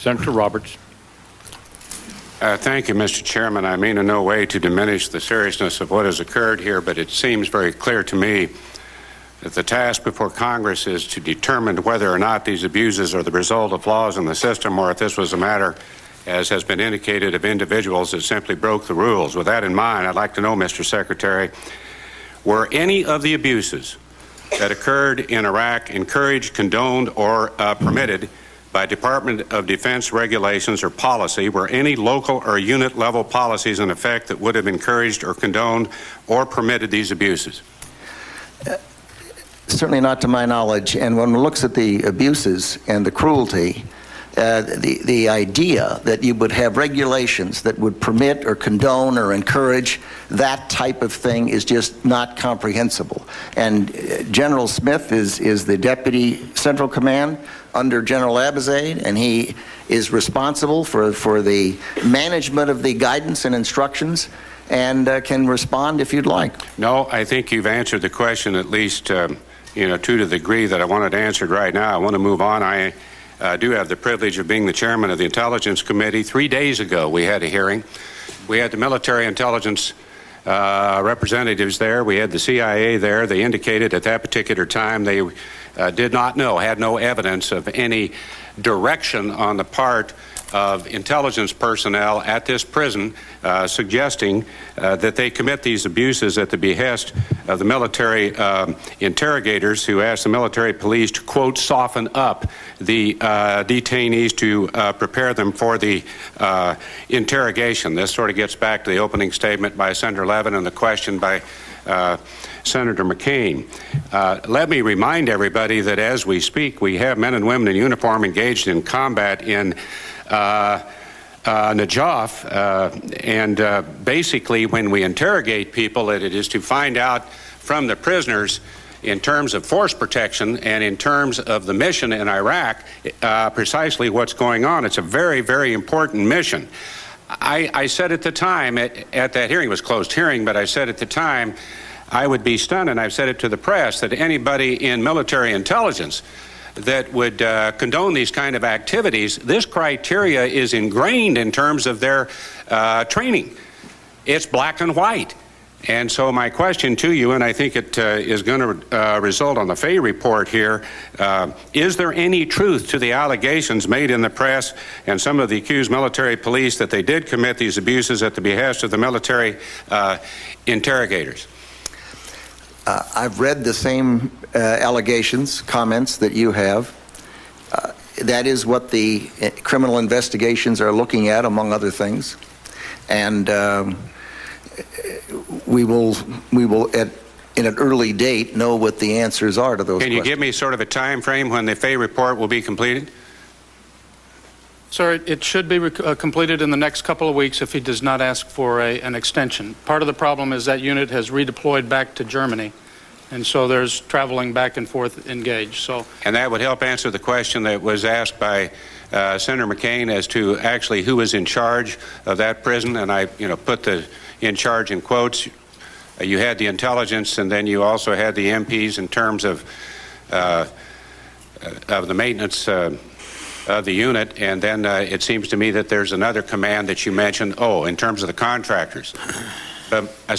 Senator Roberts. Thank you, Mr. Chairman. I mean in no way to diminish the seriousness of what has occurred here, but it seems very clear to me that the task before Congress is to determine whether or not these abuses are the result of flaws in the system or if this was a matter, as has been indicated, of individuals that simply broke the rules. With that in mind, I'd like to know, Mr. Secretary, were any of the abuses that occurred in Iraq encouraged, condoned, or permitted by Department of Defense regulations or policy? Were any local or unit level policies in effect that would have encouraged or condoned or permitted these abuses? Certainly not to my knowledge. And when one looks at the abuses and the cruelty, the idea that you would have regulations that would permit or condone or encourage that type of thing is just not comprehensible. And General Smith is the Deputy Central Command under General Abizaid, and he is responsible for the management of the guidance and instructions, and can respond if you'd like. No, I think you've answered the question at least to the degree that I wanted answered right now. I want to move on. I do have the privilege of being the chairman of the Intelligence Committee. 3 days ago, we had a hearing. We had the military intelligence representatives there. We had the CIA there. They indicated at that particular time they did not know, had no evidence of any direction on the part of intelligence personnel at this prison suggesting that they commit these abuses at the behest of the military interrogators who asked the military police to, quote, soften up the detainees to prepare them for the interrogation. This sort of gets back to the opening statement by Senator Levin and the question by Senator McCain. Let me remind everybody that as we speak, we have men and women in uniform engaged in combat in Najaf, and basically when we interrogate people, it is to find out from the prisoners in terms of force protection and in terms of the mission in Iraq precisely what's going on. It's a very, very important mission. I said at the time, at that hearing, it was a closed hearing, but I said at the time I would be stunned, and I've said it to the press, that anybody in military intelligence that would condone these kind of activities, this criteria is ingrained in terms of their training. It's black and white. And so my question to you, and I think it is going to result on the Fay report here, is there any truth to the allegations made in the press and some of the accused military police that they did commit these abuses at the behest of the military interrogators? I've read the same allegations, comments that you have. That is what the criminal investigations are looking at, among other things. And we will in an early date know what the answers are to those questions. Can you give me sort of a time frame when the Fay report will be completed? Sir, it should be completed in the next couple of weeks if he does not ask for an extension. Part of the problem is that unit has redeployed back to Germany, and so there's traveling back and forth engaged. And that would help answer the question that was asked by Senator McCain as to actually who is in charge of that prison, and I put the in charge in quotes. You had the intelligence, and then you also had the MPs in terms of the maintenance of the unit, and then it seems to me that there's another command that you mentioned, in terms of the contractors. I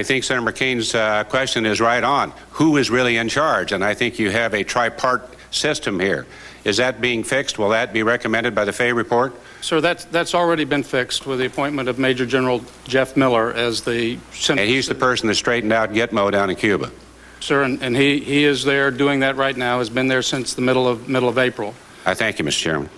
think Senator McCain's question is right on. Who is really in charge? And I think you have a tripart system here. Is that being fixed? Will that be recommended by the Fay report? Sir, that's already been fixed with the appointment of Major General Jeff Miller as the... And he's the person that straightened out Gitmo down in Cuba. Sir, and he is there doing that right now, has been there since the middle of April. I thank you, Mr. Chairman.